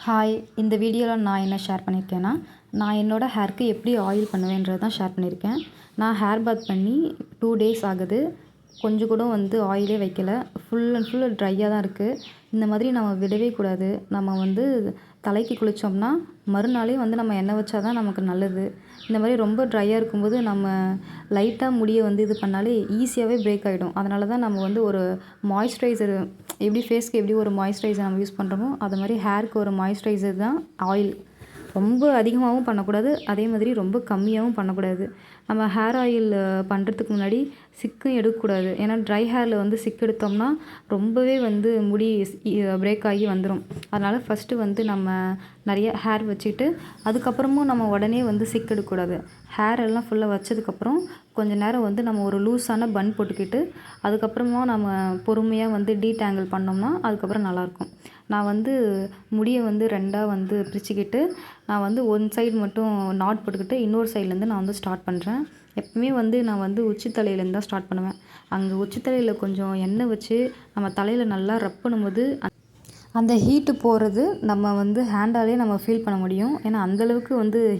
Hi! இந்த வீடியோவில் நான் என்ன ஷேர் பண்ணியிருக்கேன்னா, நான் என்னோடய ஹேருக்கு எப்படி ஆயில் பண்ணுவேன்றது தான் ஷேர் பண்ணியிருக்கேன். நான் ஹேர் பாத் பண்ணி 2 டேஸ் ஆகுது. கொஞ்சம் கூட ஆயிலே வைக்கல. ஃபுல் அண்ட் ஃபுல் ட்ரையாக தான் இருக்குது. இந்த மாதிரி நம்ம விடவே கூடாது. நம்ம தலைக்கு குளித்தோம்னா மறுநாளே நம்ம எண்ணெய் வச்சா தான் நமக்கு நல்லது. இந்த மாதிரி ரொம்ப ட்ரையாக இருக்கும்போது நம்ம லைட்டாக முடியை இது பண்ணாலே ஈஸியாகவே பிரேக் ஆகிடும். அதனால தான் நம்ம ஒரு மாய்ஸ்சரைசர் எப்படி ஃபேஸ்க்கு எப்படி ஒரு மாய்ஸ்சரைசர் நம்ம யூஸ் பண்ணுறோமோ அது மாதிரி ஹேருக்கு ஒரு மாய்ஸ்சரைசர் தான் ஆயில். ரொம்ப அதிகமாகவும் பண்ணக்கூடாது, அதே மாதிரி ரொம்ப கம்மியாகவும் பண்ணக்கூடாது. நம்ம ஹேர் ஆயில் பண்ணுறதுக்கு முன்னாடி சிக்கும் எடுக்கக்கூடாது. ஏன்னா ட்ரை ஹேரில் சிக்கு எடுத்தோம்னா ரொம்பவே முடி பிரேக் ஆகி வந்துடும். அதனால் ஃபஸ்ட்டு நம்ம நிறைய ஹேர் வச்சுக்கிட்டு அதுக்கப்புறமும் நம்ம உடனே சிக்கு எடுக்கக்கூடாது. ஹேர் எல்லாம் ஃபுல்லாக வச்சதுக்கப்புறம் கொஞ்சம் நேரம் நம்ம ஒரு லூஸான பன் போட்டுக்கிட்டு அதுக்கப்புறமா நம்ம பொறுமையாக டீடேங்கிள் பண்ணோம்னா அதுக்கப்புறம் நல்லாயிருக்கும். நான் முடியை 2ஆக பிரிச்சுக்கிட்டு நான் ஒன் சைடு மட்டும் நாட் போட்டுக்கிட்டு இன்னொரு சைட்லேருந்து நான் ஸ்டார்ட் பண்ணுறேன். எப்பவுமே நான் உச்சி தலையிலேருந்து தான் ஸ்டார்ட் பண்ணுவேன். அங்கே உச்சி தலையில் கொஞ்சம் எண்ணெய் வச்சு நம்ம தலையில் நல்லா ரப் பண்ணும்போது அந்த ஹீட்டு போகிறது நம்ம ஹேண்டாலே நம்ம ஃபீல் பண்ண முடியும். ஏன்னா அந்தளவுக்கு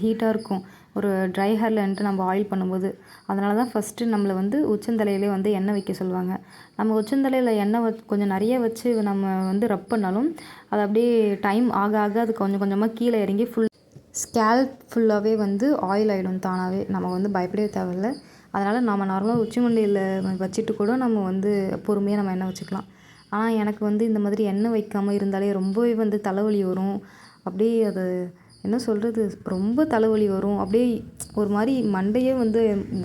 ஹீட்டாக இருக்கும் ஒரு ட்ரை ஹேரில் நம்ம ஆயில் பண்ணும்போது. அதனால தான் ஃபஸ்ட்டு நம்மளை உச்சந்தலையிலே எண்ணெய் வைக்க சொல்லுவாங்க. நம்ம உச்சந்தலையில் எண்ணெய் கொஞ்சம் நிறைய வச்சு நம்ம ரப் பண்ணாலும் அது அப்படியே டைம் ஆக ஆக அது கொஞ்சம் கொஞ்சமாக கீழே இறங்கி ஸ்கேல்ப் ஃபுல்லாகவே ஆயில் ஆகிடும் தானாகவே. நம்ம பயப்படவே தேவையில்ல. அதனால் நம்ம நார்மலாக உச்சி மண்டையில் வச்சுட்டு கூட நம்ம பொறுமையாக நம்ம எண்ணெய் வச்சுக்கலாம். ஆனால் எனக்கு இந்த மாதிரி எண்ணெய் வைக்காமல் இருந்தாலே ரொம்பவே தலைவலி வரும். அப்படியே அது என்ன சொல்கிறது, ரொம்ப தலைவலி வரும். அப்படியே ஒரு மாதிரி மண்டையே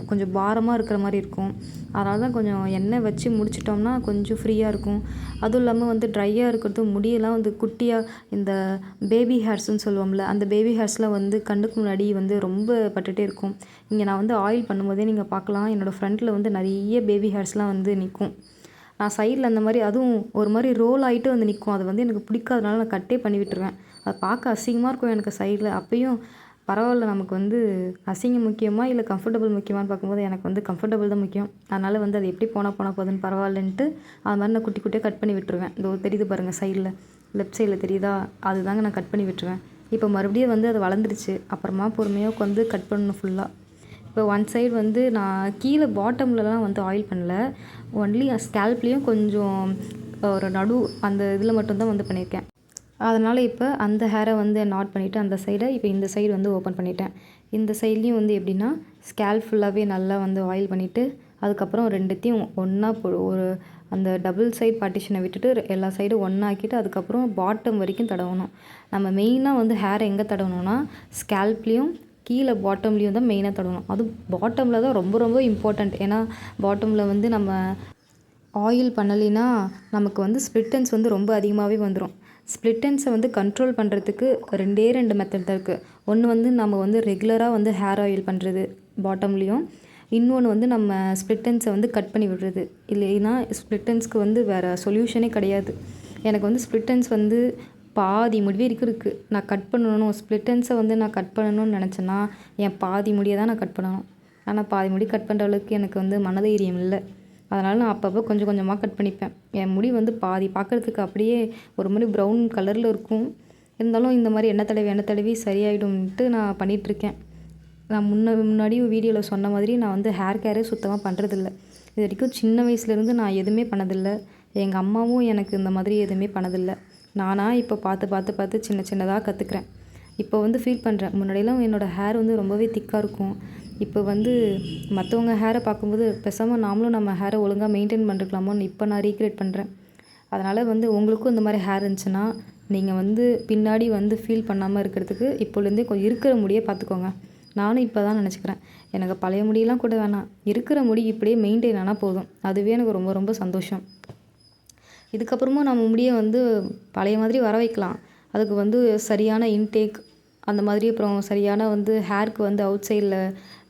கொஞ்சம் பாரமாக இருக்கிற மாதிரி இருக்கும். அதனால தான் கொஞ்சம் எண்ணெய் வச்சு முடிச்சிட்டோம்னா கொஞ்சம் ஃப்ரீயாக இருக்கும். அதுவும் இல்லாமல் ட்ரையாக இருக்கிறதும் முடியெல்லாம் குட்டியாக இந்த பேபி ஹேர்ஸ்ன்னு சொல்லுவோம்ல, அந்த பேபி ஹேர்ஸ்லாம் கண்ணுக்கு முன்னாடி ரொம்ப பட்டுகிட்டே இருக்கும். இங்கே நான் ஆயில் பண்ணும்போதே நீங்கள் பார்க்கலாம், என்னோடய ஃப்ரண்ட்டில் நிறைய பேபி ஹேர்ஸ்லாம் நிற்கும். நான் சைடில் அந்த மாதிரி அதுவும் ஒரு மாதிரி ரோல் ஆகிட்டு நிற்கும். அது எனக்கு பிடிக்காதனால நான் கட்டே பண்ணி விட்டுருவேன். அது பார்க்க அசிங்கமாக இருக்கும் எனக்கு சைடில். அப்பயும் பரவாயில்ல, நமக்கு அசிங்கம் முக்கியமாக இல்லை கம்ஃபர்டபுள் முக்கியமானு பார்க்கும்போது எனக்கு கம்ஃபர்டபுள் தான் முக்கியம். அதனால் அது எப்படி போனால் போதுன்னு பரவாயில்லன்ட்டு அது மாதிரி நான் குட்டி குட்டியாக கட் பண்ணி விட்டுருவேன். இதோ தெரியுது பாருங்கள் சைடில், லெஃப்ட் சைடில் தெரியுதா, அதுதாங்க நான் கட் பண்ணி விட்டுருவேன். இப்போ மறுபடியும் அது வளர்ந்துருச்சு. அப்புறமா பொறுமையாக கட் பண்ணணும் ஃபுல்லாக. இப்போ ஒன் சைடு நான் கீழே பாட்டம்லலாம் ஆயில் பண்ணல. ஒன்லி ஸ்கேல்ப்லேயும் கொஞ்சம் ஒரு நடு அந்த இதில் மட்டும்தான் பண்ணியிருக்கேன். அதனால் இப்போ அந்த ஹேரை நாட் பண்ணிவிட்டு அந்த சைடை இப்போ இந்த சைடு ஓப்பன் பண்ணிட்டேன். இந்த சைட்லேயும் எப்படின்னா ஸ்கேல்ப் ஃபுல்லாகவே நல்லா ஆயில் பண்ணிவிட்டு அதுக்கப்புறம் ரெண்டுத்தையும் ஒன்றா ஒரு அந்த டபுள் சைட் பார்ட்டிஷனை விட்டுட்டு எல்லா சைடும் ஒன்றாக்கிட்டு அதுக்கப்புறம் பாட்டம் வரைக்கும் தடவணும். நம்ம மெயினாக ஹேரை எங்கே தடவணும்னா ஸ்கேல்ப்லேயும் கீழே பாட்டம்லேயும் தான் மெயினாக தடவணும். அதுவும் பாட்டமில் தான் ரொம்ப ரொம்ப இம்பார்ட்டண்ட். ஏன்னா பாட்டமில் நம்ம ஆயில் பண்ணலைன்னா நமக்கு ஸ்ப்ளிட் எண்ட்ஸ் ரொம்ப அதிகமாகவே வந்துடும். ஸ்ப்ளிட் எண்ட்ஸை கண்ட்ரோல் பண்ணுறதுக்கு 2 மெத்தட் தான் இருக்குது. ஒன்று நம்ம ரெகுலராக ஹேர் ஆயில் பண்ணுறது பாட்டம்லேயும், இன்னொன்று நம்ம ஸ்ப்ளிட் எண்ட்ஸை கட் பண்ணி விடுறது. இல்லைன்னா ஸ்ப்ளிட் எண்ட்ஸ்க்கு வேறு சொல்யூஷனே கிடையாது. எனக்கு ஸ்ப்ளிட் எண்ட்ஸ் பாதி முடி வரைக்கும் இருக்குது. நான் கட் பண்ணணும், ஸ்ப்ளிட் எண்ட்ஸை நான் கட் பண்ணணும்னு நினச்சேன்னா என் பாதி முடியை தான் நான் கட் பண்ணணும். ஆனால் பாதி முடி கட் பண்ணுற அளவுக்கு எனக்கு மனதைரியம் இல்லை. அதனால் நான் அப்பப்போ கொஞ்சம் கொஞ்சமாக கட் பண்ணிப்பேன். என் முடி பாதி பார்க்குறதுக்கு அப்படியே ஒரு மாதிரி ப்ரௌன் கலரில் இருக்கும். இருந்தாலும் இந்த மாதிரி எண்ணெய் தடவி சரியாயிடும்ன்ட்டு நான் பண்ணிகிட்ருக்கேன். நான் முன்னாடி வீடியோவில் சொன்ன மாதிரி நான் ஹேர் கேரே சுத்தமாக பண்ணுறதில்ல. இது வரைக்கும் சின்ன வயசுலேருந்து நான் எதுவுமே பண்ணதில்லை. எங்கள் அம்மாவும் எனக்கு இந்த மாதிரி எதுவுமே பண்ணதில்லை. நானாக இப்போ பார்த்து சின்ன சின்னதாக கற்றுக்குறேன். இப்போ ஃபீல் பண்ணுறேன். முன்னாடியெல்லாம் என்னோடய ஹேர் ரொம்பவே திக்காக இருக்கும். இப்போ மற்றவங்க ஹேரை பார்க்கும்போது பேசாமல் நாமளும் நம்ம ஹேரை ஒழுங்காக மெயின்டைன் பண்ணிருக்கலாமோன்னு இப்போ நான் ரீக்ரியேட் பண்ணுறேன். அதனால் உங்களுக்கும் இந்த மாதிரி ஹேர் இருந்துச்சுன்னா நீங்கள் பின்னாடி ஃபீல் பண்ணாமல் இருக்கிறதுக்கு இப்போலேருந்தே கொஞ்சம் இருக்கிற முடியை பார்த்துக்கோங்க. நானும் இப்போ தான் நினச்சிக்கிறேன், எனக்கு பழைய முடியெல்லாம் கூட வேணாம், இருக்கிற முடி இப்படியே மெயின்டைன் ஆனால் போதும். அதுவே எனக்கு ரொம்ப ரொம்ப சந்தோஷம். இதுக்கப்புறமும் நம்ம முடியை பழைய மாதிரி வர வைக்கலாம். அதுக்கு சரியான இன்டேக் அந்த மாதிரி, அப்புறம் சரியான ஹேருக்கு அவுட் சைடில்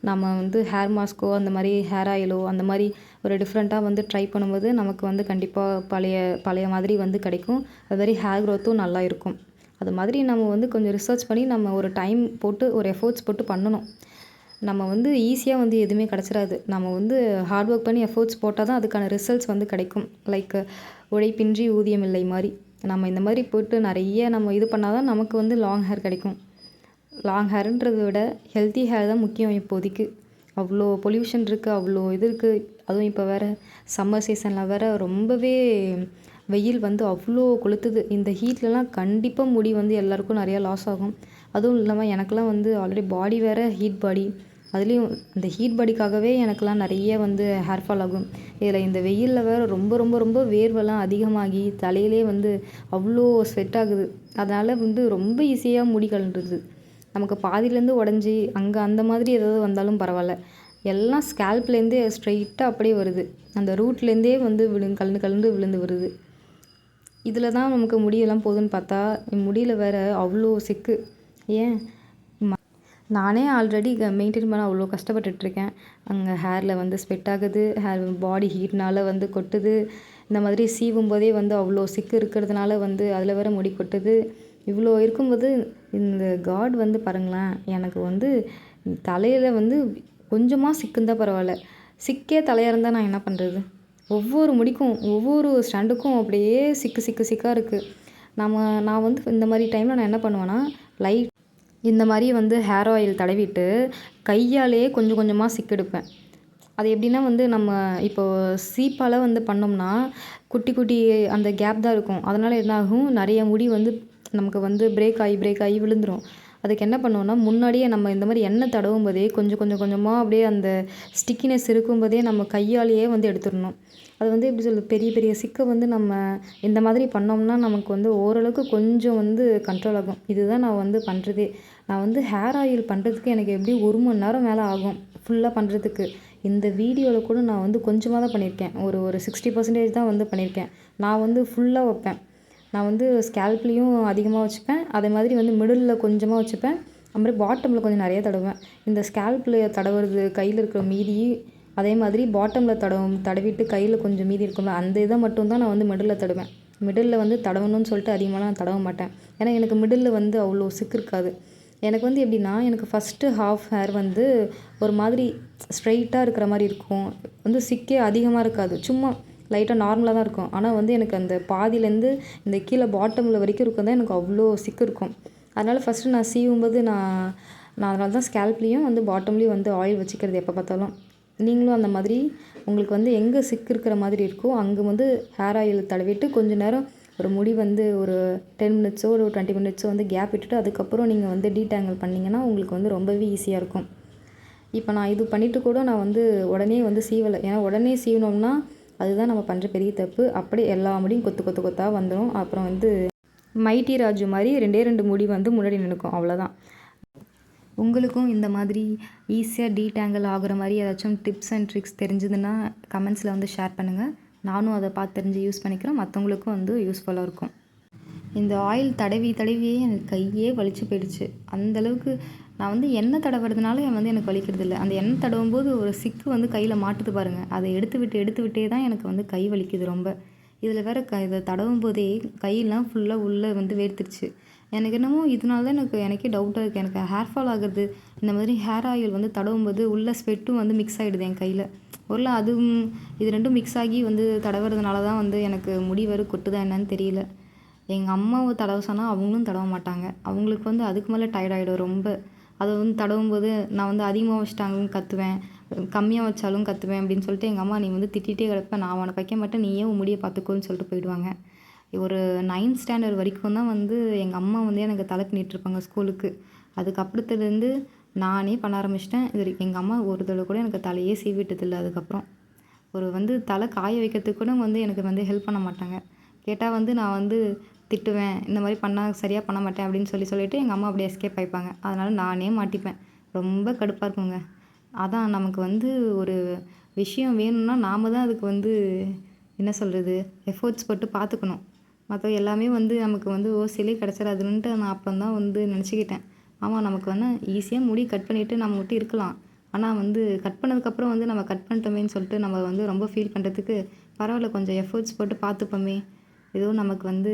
நம்ம ஹேர் மாஸ்க்கோ அந்த மாதிரி ஹேர் ஆயிலோ அந்த மாதிரி ஒரு டிஃப்ரெண்ட்டாக ட்ரை பண்ணும்போது நமக்கு கண்டிப்பாக பழைய மாதிரி கிடைக்கும். அது மாதிரி ஹேர் க்ரோத்தும் நல்லா இருக்கும். அது மாதிரி நம்ம கொஞ்சம் ரிசர்ச் பண்ணி நம்ம ஒரு டைம் போட்டு ஒரு எஃபோர்ட்ஸ் போட்டு பண்ணணும். நம்ம ஈஸியாக எதுவுமே கிடச்சிடாது. நம்ம ஹார்ட் ஒர்க் பண்ணி எஃபோர்ட்ஸ் போட்டால் தான் அதுக்கான ரிசல்ட்ஸ் கிடைக்கும். லைக் உழைப்பின்றி ஊதியம் இல்லை மாதிரி. நம்ம இந்த மாதிரி போட்டு நிறைய நம்ம இது பண்ணால் தான் நமக்கு வந்து லாங் ஹேர் கிடைக்கும். லாங் ஹேருன்றதை விட ஹெல்த்தி ஹேர் தான் முக்கியம் இப்போதைக்கு. அவ்வளோ பொல்யூஷன் இருக்குது, அவ்வளோ இது இருக்குது. அதுவும் இப்போ வேறு சம்மர் சீசனில் வேறு ரொம்பவே வெயில் வந்து அவ்வளோ கொளுத்துது. இந்த ஹீட்லலாம் கண்டிப்பாக முடி வந்து எல்லாருக்கும் நிறையா லாஸ் ஆகும். அதுவும் இல்லாமல் எனக்கெலாம் வந்து ஆல்ரெடி பாடி வேறு ஹீட் பாடி. அதுலேயும் இந்த ஹீட் பாடிக்காகவே எனக்கெலாம் நிறைய வந்து ஹேர் ஃபால் ஆகும். இதில் இந்த வெயிலில் வேறு ரொம்ப ரொம்ப ரொம்ப வேர்வெல்லாம் அதிகமாகி தலையிலே வந்து அவ்வளோ ஸ்வெட் ஆகுது. அதனால் வந்து ரொம்ப ஈஸியாக முடி கழண்டுருது. நமக்கு பாதியிலேருந்து உடஞ்சி அங்கே அந்த மாதிரி ஏதாவது வந்தாலும் பரவாயில்ல. எல்லாம் ஸ்கேல்ப்லேருந்தே ஸ்ட்ரெயிட்டாக அப்படியே வருது. அந்த ரூட்லேருந்தே வந்து கலந்து கலந்து விழுந்து வருது. இதில் தான் நமக்கு முடியெல்லாம் போகுதுன்னு பார்த்தா முடியல வேறு அவ்வளோ சிக்கு. ஏன் நானே ஆல்ரெடி மெயின்டைன் பண்ண அவ்வளோ கஷ்டப்பட்டுட்ருக்கேன். அங்கே ஹேரில் வந்து ஸ்வெட் ஆகுது, ஹேர் பாடி ஹீட்னால் வந்து கொட்டுது. இந்த மாதிரி சீவும் போதே வந்து அவ்வளோ சிக்கு இருக்கிறதுனால வந்து அதில் வேறு முடி கொட்டுது. இவ்வளோ இருக்கும்போது இந்த காட் வந்து பாருங்களேன், எனக்கு வந்து தலையில் வந்து கொஞ்சமாக சிக்குந்தான் பரவாயில்ல, சிக்கே தலையாக இருந்தால் நான் என்ன பண்ணுறது? ஒவ்வொரு முடிக்கும் ஒவ்வொரு ஸ்டாண்டுக்கும் அப்படியே சிக்கு சிக்கு சிக்காக இருக்குது. நான் வந்து இந்த மாதிரி டைமில் நான் என்ன பண்ணுவேன்னா, லைட் இந்த மாதிரி வந்து ஹேர் ஆயில் தடவிட்டு கையாலேயே கொஞ்சம் கொஞ்சமாக சிக்கெடுப்பேன். அது எப்படின்னா வந்து நம்ம இப்போது சீப்பால் வந்து பண்ணோம்னா குட்டி குட்டி அந்த கேப் தான் இருக்கும். அதனால் என்ன ஆகும், நிறைய முடி வந்து நமக்கு வந்து பிரேக் ஆகி விழுந்துடும். அதுக்கு என்ன பண்ணுவோன்னா, முன்னாடியே நம்ம இந்த மாதிரி எண்ணெய் தடவும் போதே கொஞ்சம் கொஞ்சம் கொஞ்சமாக அப்படியே அந்த ஸ்டிக்கினஸ் இருக்கும்போதே நம்ம கையாலேயே வந்து எடுத்துடணும். அது வந்து எப்படி சொல்கிறது, பெரிய பெரிய சிக்கை வந்து நம்ம இந்த மாதிரி பண்ணோம்னா நமக்கு வந்து ஓரளவுக்கு கொஞ்சம் வந்து கண்ட்ரோல் ஆகும். இதுதான் நான் வந்து பண்ணுறதே. நான் வந்து ஹேர் ஆயில் பண்ணுறதுக்கு எனக்கு எப்படியும் 1 மணி நேரம் மேலே ஆகும் ஃபுல்லாக பண்ணுறதுக்கு. இந்த வீடியோவில் கூட நான் வந்து கொஞ்சமாக தான் பண்ணியிருக்கேன். ஒரு 60% தான் வந்து பண்ணியிருக்கேன். நான் வந்து ஃபுல்லாக வைப்பேன். நான் வந்து ஸ்கேல்ப்லேயும் அதிகமாக வச்சுப்பேன், அதே மாதிரி வந்து மிடிலில் கொஞ்சமாக வச்சுப்பேன், அப்புறம் பாட்டமில் கொஞ்சம் நிறைய தடவுவேன். இந்த ஸ்கேல்பில் தடவுறது கையில் இருக்கிற மீதி, அதே மாதிரி பாட்டமில் தடவிட்டு கையில் கொஞ்சம் மீதி இருக்கும்ல, அந்த இதை மட்டும் தான் நான் வந்து மிடிலில் தடவேன். மிடிலில் வந்து தடவணும்னு சொல்லிட்டு அதிகமாகலாம் நான் தடவ மாட்டேன். ஏன்னா எனக்கு மிடிலில் வந்து அவ்வளோ சிக்கு இருக்காது. எனக்கு வந்து எப்படின்னா, எனக்கு ஃபஸ்ட்டு ஹாஃப் ஹேர் வந்து ஒரு மாதிரி ஸ்ட்ரெயிட்டாக இருக்கிற மாதிரி இருக்கும். வந்து சிக்கே அதிகமாக இருக்காது, சும்மா லைட்டாக நார்மலாக தான் இருக்கும். ஆனால் வந்து எனக்கு அந்த பாதியிலேருந்து இந்த கீழே பாட்டமில் வரைக்கும் இருக்கும் தான் எனக்கு அவ்வளோ சிக்கு இருக்கும். அதனால் ஃபஸ்ட்டு நான் சீவும்போது நான் அதனால தான் ஸ்கேல்ப்லேயும் வந்து பாட்டம்லேயும் வந்து ஆயில் வச்சுக்கிறது எப்போ பார்த்தாலும். நீங்களும் அந்த மாதிரி உங்களுக்கு வந்து எங்கே சிக்கு இருக்கிற மாதிரி இருக்கோ அங்கே வந்து ஹேர் ஆயில் தடவிட்டு கொஞ்சம் நேரம் ஒரு முடி வந்து ஒரு 10 மினிட்ஸோ ஒரு 20 மினிட்ஸோ வந்து கேப் விட்டுட்டு அதுக்கப்புறம் நீங்கள் வந்து டீடாங்கிள் பண்ணிங்கன்னா உங்களுக்கு வந்து ரொம்பவே ஈஸியாக இருக்கும். இப்போ நான் இது பண்ணிவிட்டு கூட நான் வந்து உடனே வந்து சீவலை. ஏன்னா உடனே சீவினோம்னா அதுதான் நம்ம பண்ணுற பெரிய தப்பு. அப்படியே எல்லா முடியும் கொத்து கொத்தாக வந்துடும். அப்புறம் வந்து மைட்டி ராஜு மாதிரி 2 முடி வந்து முன்னாடி நின்றுக்கும், அவ்வளோதான். உங்களுக்கும் இந்த மாதிரி ஈஸியாக டீடாங்கிள் ஆகுற மாதிரி ஏதாச்சும் டிப்ஸ் அண்ட் ட்ரிக்ஸ் தெரிஞ்சதுன்னா கமெண்ட்ஸில் வந்து ஷேர் பண்ணுங்கள். நானும் அதை பார்த்து தெரிஞ்சு யூஸ் பண்ணிக்கிறேன், மற்றவங்களுக்கும் வந்து யூஸ்ஃபுல்லாக இருக்கும். இந்த ஆயில் தடவியே எனக்கு கையே வலிச்சு போயிடுச்சு. அந்தளவுக்கு நான் வந்து எண்ணெய் தடவுறதுனால வந்து எனக்கு வலிக்கிறது இல்லை. அந்த எண்ணெய் தடவும் போது ஒரு சிக்கு வந்து கையில் மாட்டுது பாருங்கள், அதை எடுத்து விட்டே தான் எனக்கு வந்து கை வலிக்குது ரொம்ப. இதில் வேறு இதை தடவும் போதே கையெல்லாம் ஃபுல்லாக உள்ளே வந்து வேர்த்துருச்சு. எனக்கு என்னமோ இதனால தான் எனக்கே டவுட்டாக இருக்குது. எனக்கு ஹேர் ஃபால் ஆகுறது, இந்த மாதிரி ஹேர் ஆயில் வந்து தடவும் போது உள்ள ஸ்வெட்டும் வந்து மிக்ஸ் ஆகிடுது என் கையில். ஒருவேளை அதுவும் இது ரெண்டும் மிக்ஸ் ஆகி வந்து தடவுறதுனால தான் வந்து எனக்கு முடி வேறு கொட்டுதா என்னன்னு தெரியல. எங்கள் அம்மாவை தடவை சொன்னால் அவங்களும் தடவ மாட்டாங்க. அவங்களுக்கு வந்து அதுக்கு மேலே டயர்டாகிடும் ரொம்ப. அதை வந்து தடவும்போது நான் வந்து அதிகமாக வச்சுட்டாங்கன்னு கத்துவேன், கம்மியாக வச்சாலும் கத்துவேன் அப்படின்னு சொல்லிட்டு எங்கள் அம்மா, நீ வந்து திட்டிகிட்டே கிடப்ப, நான் உனக்கு வைக்க மாட்டேன், நீயே உன் முடியை பார்த்துக்கோன்னு சொல்லிட்டு போயிடுவாங்க. ஒரு 9th ஸ்டாண்டர்ட் வரைக்கும் தான் வந்து எங்கள் அம்மா வந்து எனக்கு தலை பின்னிட்டுருப்பாங்க ஸ்கூலுக்கு. அதுக்கப்புறத்துலேருந்து நானே பண்ண ஆரம்பிச்சிட்டேன். இது எங்கள் அம்மா ஒரு தடவை கூட எனக்கு தலையே சீவிட்டதில்லை. அதுக்கப்புறம் ஒரு வந்து தலை காய வைக்கிறதுக்கு கூட வந்து எனக்கு வந்து ஹெல்ப் பண்ண மாட்டாங்க. கேட்டால் வந்து நான் வந்து திட்டுவேன், இந்த மாதிரி பண்ணால் சரியாக பண்ண மாட்டேன் அப்படின்னு சொல்லிவிட்டு எங்கள் அம்மா அப்படியே எஸ்கேப் ஆகிப்பாங்க. அதனால் நானே மாட்டிப்பேன். ரொம்ப கடுப்பாக இருக்குங்க. அதான் நமக்கு வந்து ஒரு விஷயம் வேணும்னா நாம் தான் அதுக்கு வந்து என்ன சொல்கிறது, எஃபோர்ட்ஸ் போட்டு பார்த்துக்கணும். மற்ற எல்லாமே வந்து நமக்கு வந்து சிலை கிடச்சிடாதுன்ட்டு நான் அப்புறம் தான் வந்து நினச்சிக்கிட்டேன். ஆமாம், நமக்கு வந்து ஈஸியாக முடி கட் பண்ணிவிட்டு நம்ம மட்டும் இருக்கலாம். ஆனால் வந்து கட் பண்ணதுக்கப்புறம் வந்து நம்ம கட் பண்ணிட்டோமேன்னு சொல்லிட்டு நம்ம வந்து ரொம்ப ஃபீல் பண்ணுறதுக்கு பரவாயில்ல, கொஞ்சம் எஃபோர்ட்ஸ் போட்டு பார்த்துப்போமே, ஏதோ நமக்கு வந்து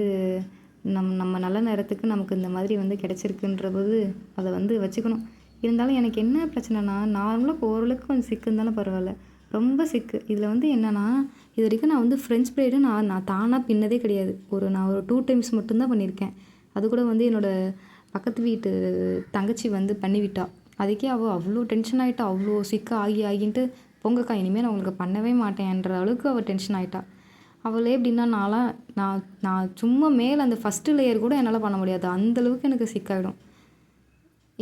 நம்ம நல்ல நேரத்துக்கு நமக்கு இந்த மாதிரி வந்து கிடச்சிருக்குன்ற போது அதை வந்து வச்சுக்கணும். இருந்தாலும் எனக்கு என்ன பிரச்சனைனா, நார்மலாக ஓரளவுக்கு கொஞ்சம் சிக்கு இருந்தாலும் பரவாயில்ல, ரொம்ப சிக்கு. இதில் வந்து என்னென்னா இது வரைக்கும் நான் வந்து ஃப்ரெஞ்ச் ப்ரைடு நான் தானாக பின்னதே கிடையாது. நான் ஒரு 2 டைம்ஸ் மட்டும்தான் பண்ணியிருக்கேன். அது கூட வந்து என்னோடய பக்கத்து வீட்டு தங்கச்சி வந்து பண்ணிவிட்டா. அதுக்கே அவள் அவ்வளோ டென்ஷன் ஆகிட்டா. அவ்வளோ சிக்க ஆகின்ட்டு போங்கக்கா இனிமேல் நான் உங்களுக்கு பண்ணவே மாட்டேன்ற அளவுக்கு அவள் டென்ஷன் ஆகிட்டா. அவளே எப்படின்னா நான் சும்மா மேலே அந்த ஃபஸ்ட்டு லேயர் கூட என்னால் பண்ண முடியாது. அந்தளவுக்கு எனக்கு சிக்காயிடும்.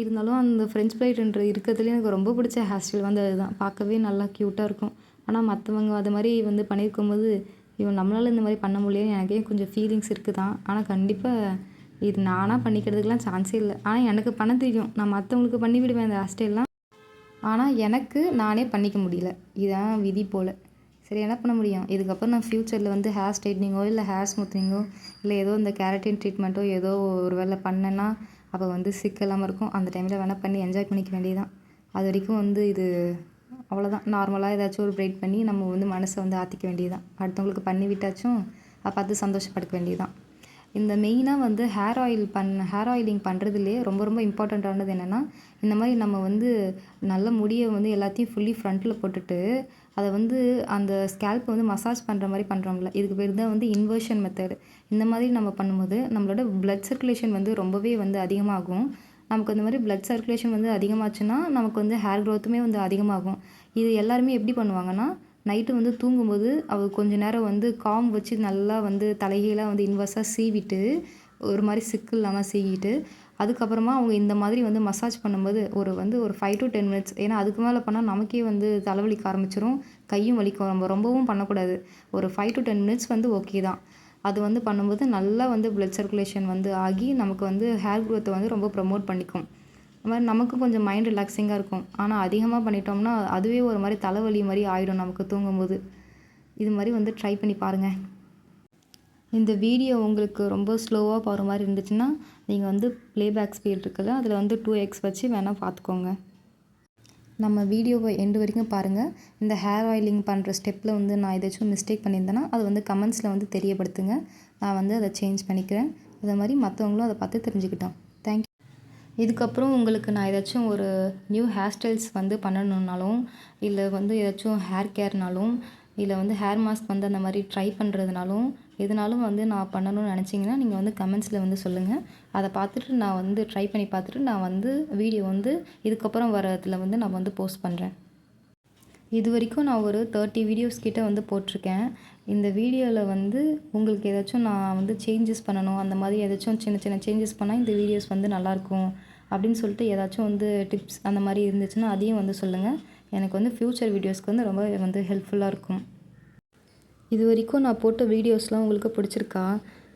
இருந்தாலும் அந்த ஃப்ரெஞ்ச் ப்ரைடுன்ற இருக்கிறதுலேயே எனக்கு ரொம்ப பிடிச்ச ஹேர் ஸ்டைல் வந்து அதுதான். பார்க்கவே நல்லா க்யூட்டாக இருக்கும். ஆனால் மற்றவங்க அது மாதிரி வந்து பண்ணியிருக்கும்போது நம்மளால் இந்த மாதிரி பண்ண முடியலன்னு எனக்கே கொஞ்சம் ஃபீலிங்ஸ் இருக்குது தான். ஆனால் கண்டிப்பாக இது நானாக பண்ணிக்கிறதுக்கெலாம் சான்ஸே இல்லை. ஆனால் எனக்கு பண்ண தெரியும். நான் மற்றவங்களுக்கு பண்ணி விடுவேன் அந்த ஹேர் ஸ்டைல்லாம். ஆனால் எனக்கு நானே பண்ணிக்க முடியல. இதுதான் விதி போல். சரி என்ன பண்ண முடியும்? இதுக்கப்புறம் நான் ஃப்யூச்சரில் வந்து ஹேர் ஸ்ட்ரைட்னிங்கோ இல்லை ஹேர் ஸ்மூத்னிங்கோ இல்லை ஏதோ இந்த கேரட்டின் ட்ரீட்மெண்ட்டோ ஏதோ ஒரு வேளை பண்ணேன்னா அப்போ வந்து சிக்கலாமல் இருக்கும். அந்த டைமில் வேணால் பண்ணி என்ஜாய் பண்ணிக்க வேண்டியதுதான். அது வரைக்கும் வந்து இது அவ்வளோதான். நார்மலாக ஏதாச்சும் ஒரு ப்ரைட் பண்ணி நம்ம வந்து மனசை வந்து ஆற்றிக்க வேண்டியதுதான். அடுத்தவங்களுக்கு பண்ணி விட்டாச்சும் பார்த்து சந்தோஷப்பட்டுக்க வேண்டியதுதான். இந்த மெயினாக வந்து ஹேர் ஆயிலிங் பண்ணுறதுலேயே ரொம்ப ரொம்ப இம்பார்ட்டண்ட்டானது என்னென்னா, இந்த மாதிரி நம்ம வந்து நல்ல முடியை வந்து எல்லாத்தையும் ஃபுல்லி ஃப்ரண்ட்டில் போட்டுட்டு அதை வந்து அந்த ஸ்கேல்ப்பை வந்து மசாஜ் பண்ணுற மாதிரி பண்ணுறோம்ல, இதுக்கு பேர் தான் வந்து இன்வர்ஷன் மெத்தடு. இந்த மாதிரி நம்ம பண்ணும்போது நம்மளோட பிளட் சர்க்குலேஷன் வந்து ரொம்பவே வந்து அதிகமாகும். நமக்கு அந்த மாதிரி பிளட் சர்க்குலேஷன் வந்து அதிகமாச்சுன்னா நமக்கு வந்து ஹேர் க்ரோத்துமே வந்து அதிகமாகும். இது எல்லாருமே எப்படி பண்ணுவாங்கன்னா, நைட்டு வந்து தூங்கும்போது கொஞ்சம் நேரம் வந்து காம் வச்சு நல்லா வந்து தலைகீழாக வந்து இன்வர்ஸாக சீவிட்டு ஒரு மாதிரி சிக்கு இல்லாமல் சீவிட்டு அதுக்கப்புறமா அவங்க இந்த மாதிரி வந்து மசாஜ் பண்ணும்போது ஒரு 5 to 10 மினிட்ஸ். ஏன்னா அதுக்கு மேலே பண்ணால் நமக்கே வந்து தலைவலிக்க ஆரம்பிச்சிடும், கையும் வலிக்கும். ரொம்பவும் பண்ணக்கூடாது. ஒரு 5 to 10 மினிட்ஸ் வந்து ஓகே தான். அது வந்து பண்ணும்போது நல்லா வந்து பிளட் சர்க்குலேஷன் வந்து ஆகி நமக்கு வந்து ஹேர் க்ரோத்தை வந்து ரொம்ப ப்ரமோட் பண்ணிக்கும். அது மாதிரி நமக்கும் கொஞ்சம் மைண்ட் ரிலாக்ஸிங்காக இருக்கும். ஆனால் அதிகமாக பண்ணிட்டோம்னா அதுவே ஒரு மாதிரி தலைவலி மாதிரி ஆகிடும் நமக்கு தூங்கும்போது. இது மாதிரி வந்து ட்ரை பண்ணி பாருங்கள். இந்த வீடியோ உங்களுக்கு ரொம்ப ஸ்லோவாக போகிற மாதிரி இருந்துச்சுன்னா நீங்கள் வந்து ப்ளேபேக் ஸ்பீட் இருக்குல்ல, அதில் வந்து 2x வச்சு வேணால் பார்த்துக்கோங்க. நம்ம வீடியோவை எண்டு வரைக்கும் பாருங்கள். இந்த ஹேர் ஆயிலிங் பண்ணுற ஸ்டெப்பில் வந்து நான் ஏதாச்சும் மிஸ்டேக் பண்ணியிருந்தேன்னா அது வந்து கமெண்ட்ஸில் வந்து தெரியப்படுத்துங்க. நான் வந்து அதை சேஞ்ச் பண்ணிக்கிறேன். அதே மாதிரி மற்றவங்களும் அதை பார்த்து தெரிஞ்சுக்கிட்டோம். தேங்க்யூ. இதுக்கப்புறம் உங்களுக்கு நான் ஏதாச்சும் ஒரு நியூ ஹேர் ஸ்டைல்ஸ் வந்து பண்ணணுன்னாலும் இல்லை வந்து ஏதாச்சும் ஹேர் கேர்னாலும் இல்லை வந்து ஹேர் மாஸ்க் வந்து அந்த மாதிரி ட்ரை பண்ணுறதுனாலும் எதுனாலும் வந்து நான் பண்ணணும்னு நினச்சிங்கன்னா நீங்கள் வந்து கமெண்ட்ஸில் வந்து சொல்லுங்கள். அதை பார்த்துட்டு நான் வந்து ட்ரை பண்ணி பார்த்துட்டு நான் வந்து வீடியோ வந்து இதுக்கப்புறம் வரதில் வந்து நான் வந்து போஸ்ட் பண்ணுறேன். இது வரைக்கும் நான் ஒரு 30 வீடியோஸ் கிட்ட வந்து போட்டிருக்கேன். இந்த வீடியோவில் வந்து உங்களுக்கு ஏதாச்சும் நான் வந்து சேஞ்சஸ் பண்ணணும், அந்த மாதிரி ஏதாச்சும் சின்ன சின்ன சேஞ்சஸ் பண்ணால் இந்த வீடியோஸ் வந்து நல்லாயிருக்கும் அப்படின்னு சொல்லிட்டு ஏதாச்சும் வந்து டிப்ஸ் அந்த மாதிரி இருந்துச்சுன்னா அதையும் வந்து சொல்லுங்கள். எனக்கு வந்து ஃப்யூச்சர் வீடியோஸ்க்கு வந்து ரொம்ப வந்து ஹெல்ப்ஃபுல்லாக இருக்கும். இது வரைக்கும் நான் போட்ட வீடியோஸ்லாம் உங்களுக்கு பிடிச்சிருக்கா,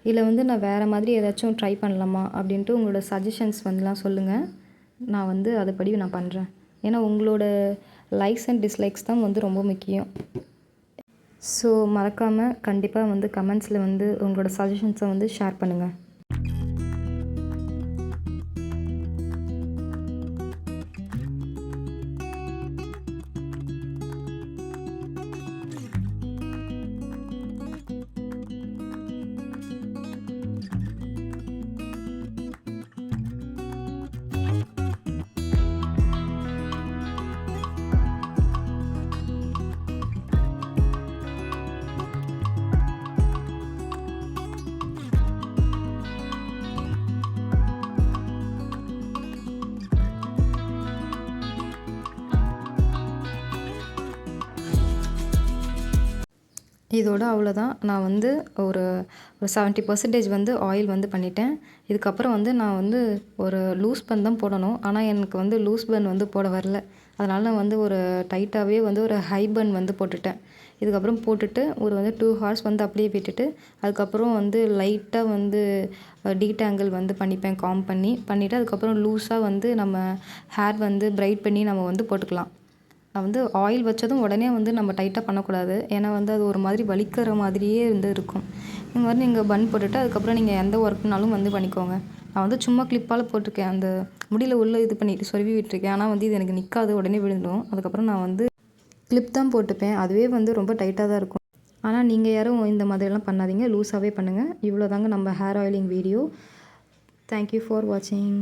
இல்லை வந்து நான் வேறு மாதிரி ஏதாச்சும் ட்ரை பண்ணலாமா அப்படின்ட்டு உங்களோட சஜஷன்ஸ் வந்துலாம் சொல்லுங்கள். நான் வந்து அதுபடி நான் பண்ணுறேன். ஏன்னா உங்களோட லைக்ஸ் அண்ட் டிஸ்லைக்ஸ் தான் வந்து ரொம்ப முக்கியம். ஸோ மறக்காமல் கண்டிப்பாக வந்து கமெண்ட்ஸில் வந்து உங்களோட சஜஷன்ஸை வந்து ஷேர் பண்ணுங்கள். இதோட அவ்வளோதான். நான் வந்து ஒரு 70% வந்து ஆயில் வந்து பண்ணிட்டேன். இதுக்கப்புறம் வந்து நான் வந்து ஒரு லூஸ் பன் தான் போடணும். ஆனால் எனக்கு வந்து லூஸ் பன் வந்து போட வரல. அதனால் நான் வந்து ஒரு டைட்டாகவே வந்து ஒரு ஹை பன் வந்து போட்டுட்டேன். இதுக்கப்புறம் போட்டுட்டு ஒரு 2 ஹார்ஸ் வந்து அப்படியே விட்டுட்டு அதுக்கப்புறம் வந்து லைட்டாக வந்து டீடாங்கிள் வந்து பண்ணிப்பேன், பண்ணிவிட்டு அதுக்கப்புறம் லூஸாக வந்து நம்ம ஹேர் வந்து பிரைட் பண்ணி நம்ம வந்து போட்டுக்கலாம். நான் வந்து ஆயில் வச்சதும் உடனே வந்து நம்ம டைட்டாக பண்ணக்கூடாது. ஏன்னா வந்து அது ஒரு மாதிரி வலிக்கிற மாதிரியே இருக்கும். இந்த மாதிரி நீங்கள் பன் போட்டுட்டு அதுக்கப்புறம் நீங்கள் எந்த ஒர்க்னாலும் வந்து பண்ணிக்கோங்க. நான் வந்து சும்மா கிளிப்பால் போட்டிருக்கேன். அந்த முடியில் உள்ளே இது பண்ணிவிட்டு சொருவி விட்டுருக்கேன். ஆனால் வந்து இது எனக்கு நிற்காது, உடனே விழுந்துடும். அதுக்கப்புறம் நான் வந்து கிளிப் தான் போட்டுப்பேன். அதுவே வந்து ரொம்ப டைட்டாக தான் இருக்கும். ஆனால் நீங்கள் யாரும் இந்த மாதிரிலாம் பண்ணாதீங்க, லூஸாகவே பண்ணுங்கள். இவ்வளோ தாங்க நம்ம hair oiling video. Thank you for வாட்சிங்.